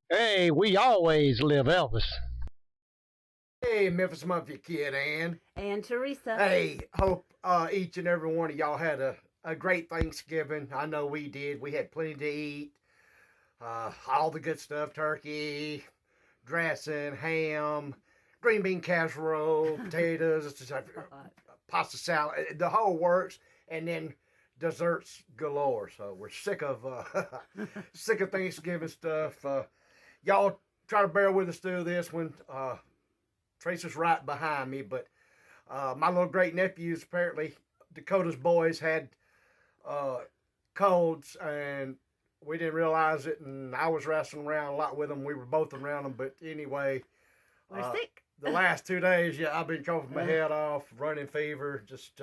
Hey, we always live Elvis. Hey, Memphis Mafia kid, And Teresa. hey, hope each and every one of y'all had a great Thanksgiving. I know we did. We had plenty to eat. All the good stuff: turkey, dressing, ham, green bean casserole, potatoes, pasta salad, the whole works, and then desserts galore. So we're sick of sick of Thanksgiving stuff. Y'all try to bear with us through this one. Teresa's right behind me, but my little great nephews, apparently Dakota's boys, had uh, colds, and we didn't realize it. And I was wrestling around a lot with them. We were both around them, but anyway, We're sick. the last 2 days, yeah, I've been coughing my head off, running fever, just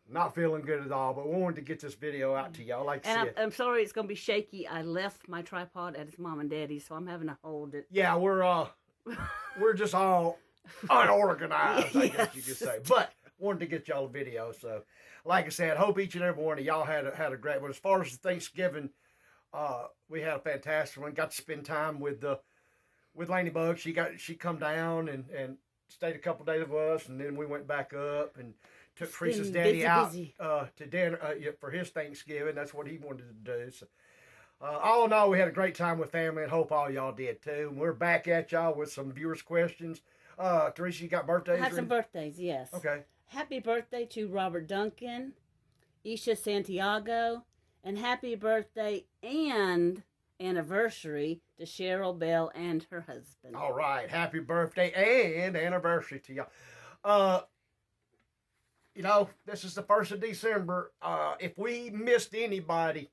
not feeling good at all. But we wanted to get this video out to y'all. Like And I said, I'm sorry it's going to be shaky. I left my tripod at his mom and daddy's, so I'm having to hold it. yeah, we're just all unorganized, I guess you could say. But wanted to get y'all a video. So, like I said, hope each and every one of y'all had a great one. As far as Thanksgiving, we had a fantastic one. Got to spend time with Laney Bug. She come down and stayed a couple days with us, and then we went back up and took Teresa's daddy out to dinner for his Thanksgiving. That's what he wanted to do. So, all in all, we had a great time with family, and hope all y'all did too. And we're back at y'all with some viewers' questions. Teresa, you got birthdays? I had some birthdays, yes. Okay. Happy birthday to Robert Duncan, Isha Santiago, and happy birthday and anniversary to Cheryl Bell and her husband. All right. Happy birthday and anniversary to y'all. Uh, this is the 1st of December. If we missed anybody,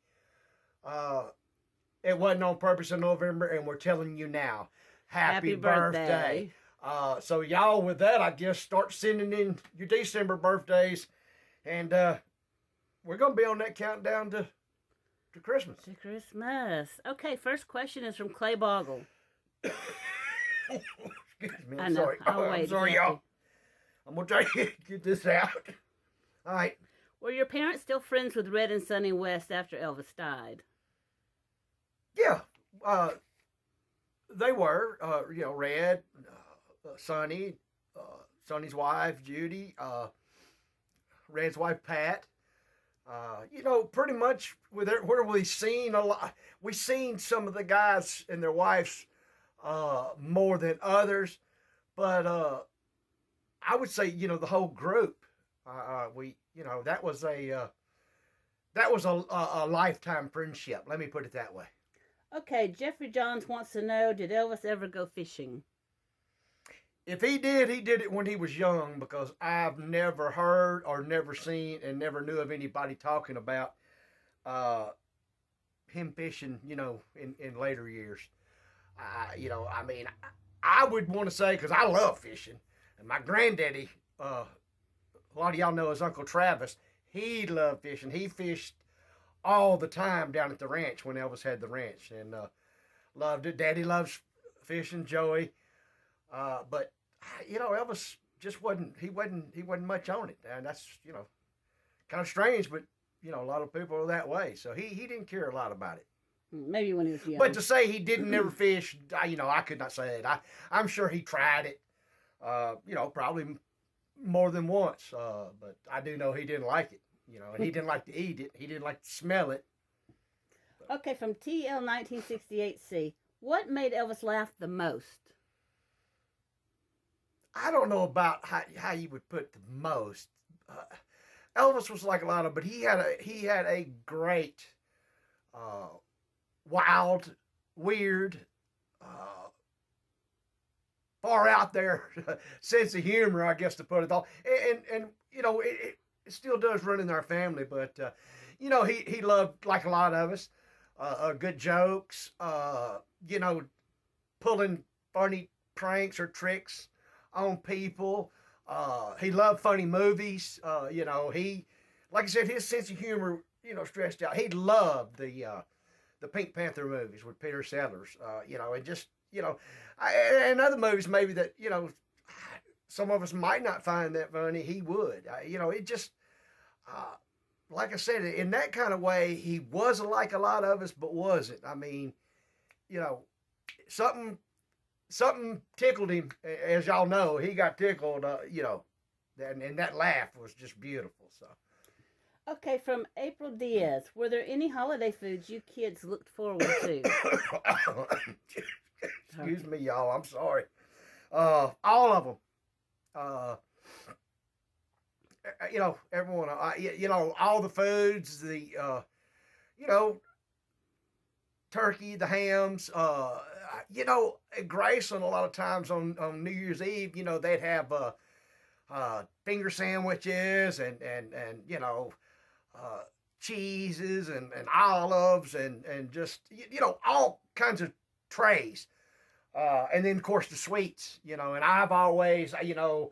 uh, it wasn't on purpose in November, and we're telling you now. Happy birthday. So y'all, with that, I guess start sending in your December birthdays, and we're gonna be on that countdown to Christmas. To Christmas. Okay, first question is from Clay Boggle. Excuse me. I I'm know. sorry. I'll I'm wait. sorry, y'all. I'm gonna try to get this out. All right. Were your parents still friends with Red and Sonny West after Elvis died? Yeah. They were. Red, Sonny, Sonny's wife Judy, Red's wife Pat. Pretty much where we seen a lot. We seen some of the guys and their wives more than others, but I would say the whole group. That was a lifetime friendship. Let me put it that way. Okay, Jeffrey Johns wants to know, did Elvis ever go fishing? If he did it when he was young, because I've never heard or never seen and never knew of anybody talking about him fishing, in later years. I would want to say, because I love fishing, and my granddaddy, a lot of y'all know his Uncle Travis, he loved fishing. He fished all the time down at the ranch when Elvis had the ranch, and loved it. Daddy loves fishing, Joey. But Elvis just wasn't much on it, and that's kind of strange. But a lot of people are that way, so he didn't care a lot about it. Maybe when he was young. But to say he didn't never fish, I could not say it. I'm sure he tried it, probably more than once. But I do know he didn't like it, and he didn't like to eat it. He didn't like to smell it. Okay, from TL1968C, what made Elvis laugh the most? I don't know about how you would put the most. Elvis was like a lot of, but he had a great, wild, weird, far out there sense of humor, I guess, to put it all. And it still does run in our family, but he loved, like a lot of us, good jokes, pulling funny pranks or tricks on people. He loved funny movies. He, like I said, his sense of humor, stretched out. He loved the Pink Panther movies with Peter Sellers. And just and other movies maybe that some of us might not find that funny. He would. It just like I said, in that kind of way, he wasn't like a lot of us, but wasn't. I mean, you know, something tickled him. As y'all know, he got tickled. You know, and that laugh was just beautiful. So. Okay, from April Diaz, were there any holiday foods you kids looked forward to? Excuse me, y'all. I'm sorry. All of them. You know, everyone. You know, all the foods. You know, turkey, the hams. You know, at Graceland, a lot of times on New Year's Eve, you know, they'd have finger sandwiches and you know, cheeses and olives and just, you know, all kinds of trays. And then, of course, the sweets, you know, and I've always, you know,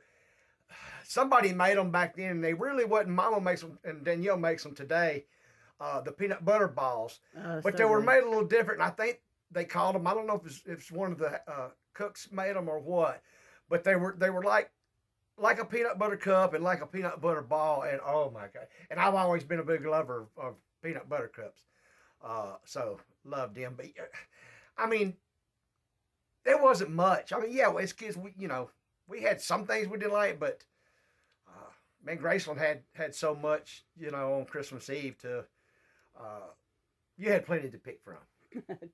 somebody made them back then, and they really wasn't. Mama makes them, and Danielle makes them today, the peanut butter balls. Oh, but so they were good. made a little different, and I think they called them, I don't know if it's one of the cooks made them or what, but they were like a peanut butter cup and like a peanut butter ball, and oh my God. And I've always been a big lover of peanut butter cups. So loved them. But I mean, there wasn't much. I mean, yeah, as kids, you know, we had some things we didn't like, but man, Graceland had so much, you know, on Christmas Eve to, you had plenty to pick from.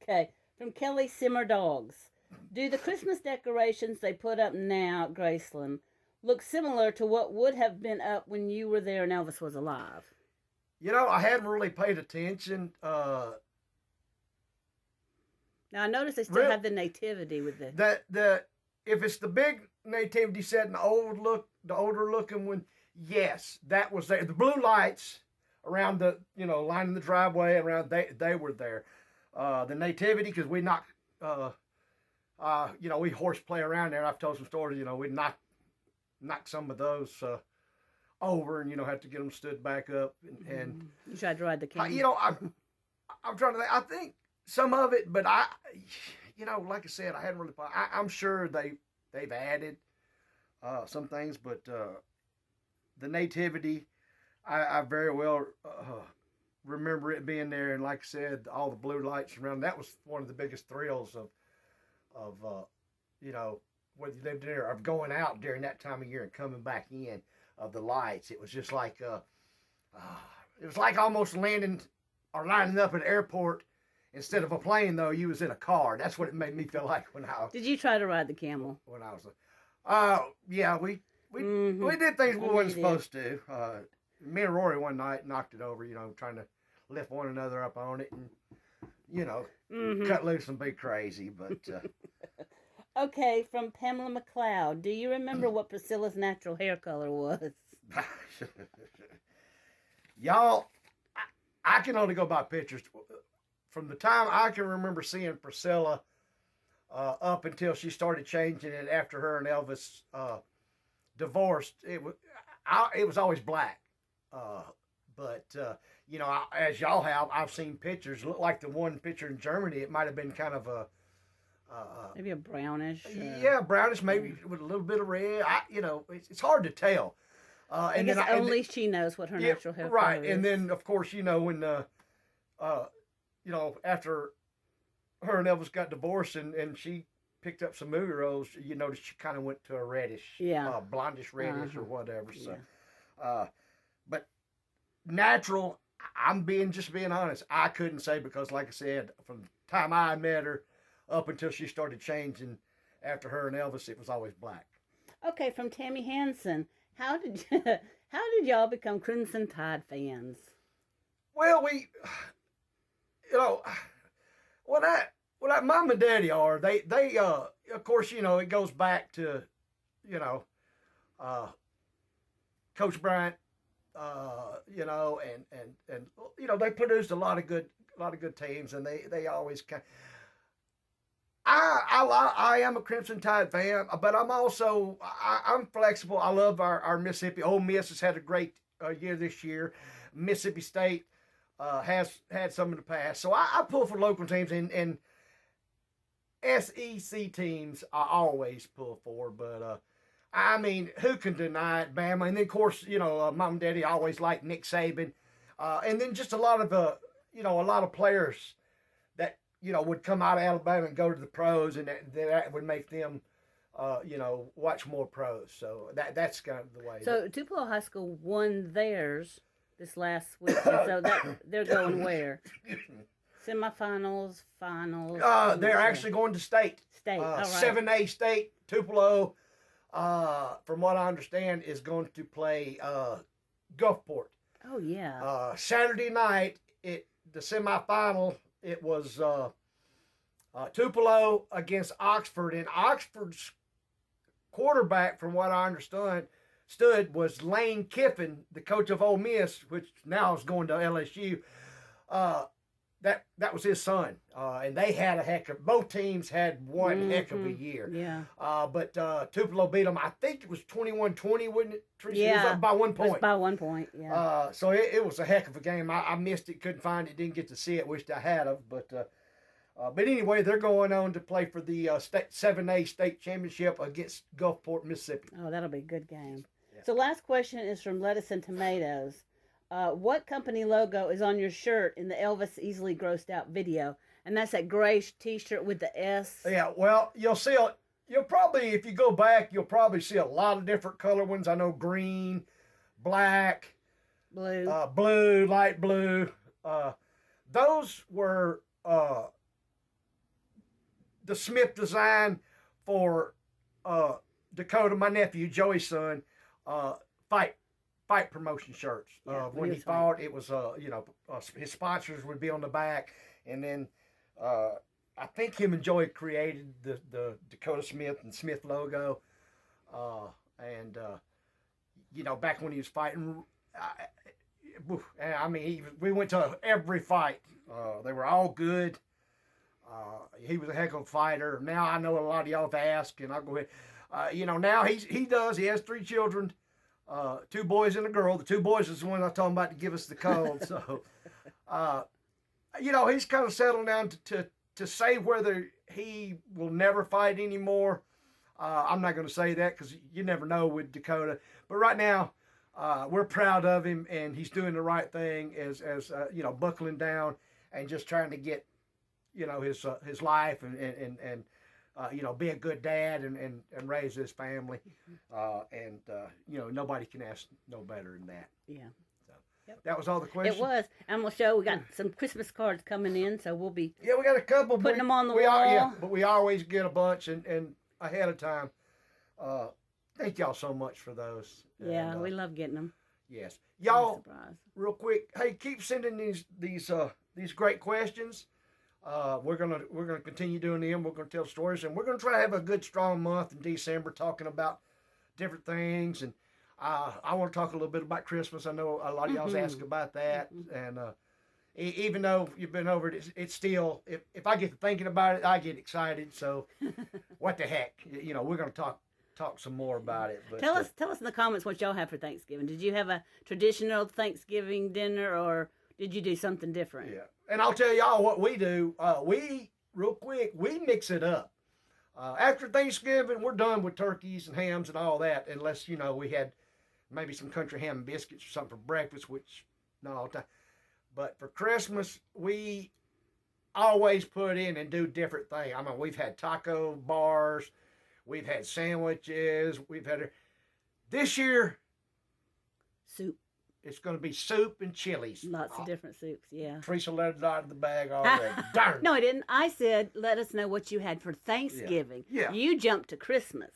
Okay, from Kelly Simmer Dogs. Do the Christmas decorations they put up now at Graceland look similar to what would have been up when you were there and Elvis was alive? You know, I hadn't really paid attention. Now I noticed they still have the nativity with the if it's the big nativity set and the older looking one, yes, that was there. The blue lights around the, you know, lining the driveway around, they were there. The nativity, because we knocked, you know, we horseplay around there. I've told some stories, you know, we knock some of those over, and, you know, have to get them stood back up. And you tried to ride the camel. You know, I'm trying to think. I think some of it, but you know, like I said, I hadn't really. I'm sure they've added some things, but the nativity, I very well remember it being there, and like I said, all the blue lights around. That was one of the biggest thrills of you know, whether you lived there, of going out during that time of year and coming back in, of the lights. It was just like it was like almost landing or lining up at an airport. Instead of a plane, though, you was in a car. That's what it made me feel like when I was. Did you try to ride the camel? When I was, yeah, we did things we wasn't supposed to. Me and Rory one night knocked it over, you know, trying to lift one another up on it, and you know, cut loose and be crazy. But okay, from Pamela McLeod, do you remember what Priscilla's natural hair color was? Y'all, I can only go by pictures. From the time I can remember seeing Priscilla up until she started changing it after her and Elvis divorced, it was always black. But you know, as y'all have, I've seen pictures. Look like the one picture in Germany. It might have been kind of a maybe a brownish. Yeah, brownish, maybe with a little bit of red. You know, it's hard to tell. I guess only she knows what her natural hair color is. Right, and then of course, you know, when you know, after her and Elvis got divorced and she picked up some movie roles, you notice she kind of went to a reddish, blondish reddish or whatever. So, but natural, I'm just being honest. I couldn't say, because like I said, from the time I met her up until she started changing after her and Elvis, it was always black. Okay, from Tammy Hansen, how did y'all become Crimson Tide fans? Well, you know, what mom and daddy are, they of course, you know, it goes back to, you know, Coach Bryant, you know, and you know, they produced a lot of good teams, and they always kind. I am a Crimson Tide fan, but I'm also I'm flexible. I love our Mississippi. Ole Miss has had a great year this year. Mississippi State has had some in the past. So I pull for local teams, and SEC teams I always pull for. But I mean, who can deny it? Bama, and then of course, you know, mom and daddy always liked Nick Saban, and then just a lot of you know, a lot of players that would come out of Alabama and go to the pros, and that would make them, watch more pros. So that's kind of the way. So Tupelo High School won theirs this last week, so they're going where? Semifinals, finals. They're actually going to state. State. All right. 7A state. Tupelo, from what I understand, is going to play Gulfport. Oh yeah. Saturday night, the semifinal. It was Tupelo against Oxford, and Oxford's quarterback, from what I understood, was Lane Kiffin, the coach of Ole Miss, which now is going to LSU. That was his son, and they had both teams had one heck of a year. Yeah. But Tupelo beat them. I think it was 21-20, wasn't it, Teresa? Yeah. It was up by 1 point. It was by 1 point. Yeah. So it was a heck of a game. I missed it, couldn't find it, didn't get to see it. Wished I had of, but anyway, they're going on to play for the 7A state championship against Gulfport, Mississippi. Oh, that'll be a good game. Yeah. So last question is from Lettuce and Tomatoes. What company logo is on your shirt in the Elvis Easily Grossed Out video? And that's that gray t-shirt with the S. Yeah, well, you'll probably, if you go back, you'll probably see a lot of different color ones. I know green, black, Blue. Blue, light blue. Those were the Smith design for Dakota, my nephew, Joey's son, fight promotion shirts. Yeah, when he fought, it was his sponsors would be on the back, and then I think him and Joey created the Dakota Smith and Smith logo, and back when he was fighting, we went to every fight. They were all good. He was a heck of a fighter. Now I know a lot of y'all have asked, and I'll go ahead. Now he has 3 children. 2 boys and a girl. The 2 boys is the one I told him about to give us the cold. So, he's kind of settled down to say whether he will never fight anymore. I'm not going to say that because you never know with Dakota. But right now, we're proud of him, and he's doing the right thing as buckling down and just trying to get, his life and be a good dad and raise his family. Nobody can ask no better than that. Yeah. So that was all the questions. It was. And we'll show, we got some Christmas cards coming in, so we'll be we got a couple. putting them on the wall. But we always get a bunch and ahead of time. Thank y'all so much for those. Yeah, and, we love getting them. Yes. Y'all, real quick, hey, keep sending these great questions. We're gonna continue doing them. We're gonna tell stories, and we're gonna try to have a good strong month in December, talking about different things. And I want to talk a little bit about Christmas. I know a lot of y'all's asked about that, and even though you've been over it, it's still, if I get to thinking about it, I get excited. So what the heck, we're gonna talk some more about it. But tell us in the comments what y'all have for Thanksgiving. Did you have a traditional Thanksgiving dinner, or did you do something different? Yeah. And I'll tell y'all what we do. We mix it up. After Thanksgiving, we're done with turkeys and hams and all that, unless, we had maybe some country ham and biscuits or something for breakfast, which not all the time. But for Christmas, we always put in and do different things. We've had taco bars, we've had sandwiches, this year, soup. It's going to be soup and chilies. Lots of different soups, yeah. Teresa let it out of the bag already. Darn. No, I didn't. I said, let us know what you had for Thanksgiving. Yeah. You jumped to Christmas.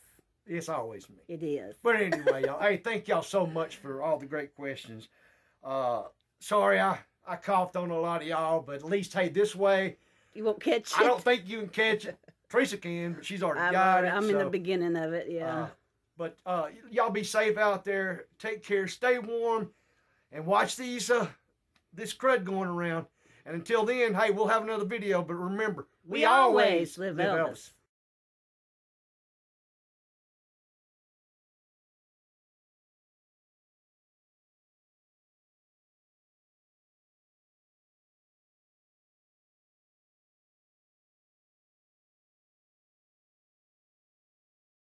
It's always me. It is. But anyway, y'all. Hey, thank y'all so much for all the great questions. Sorry I coughed on a lot of y'all, but at least, hey, this way. You won't catch it. I don't think you can catch it. Teresa can, but she's already got it. I'm in the beginning of it, yeah. But y'all be safe out there. Take care. Stay warm. And watch this crud going around. And until then, hey, we'll have another video. But remember, we always live Elvis.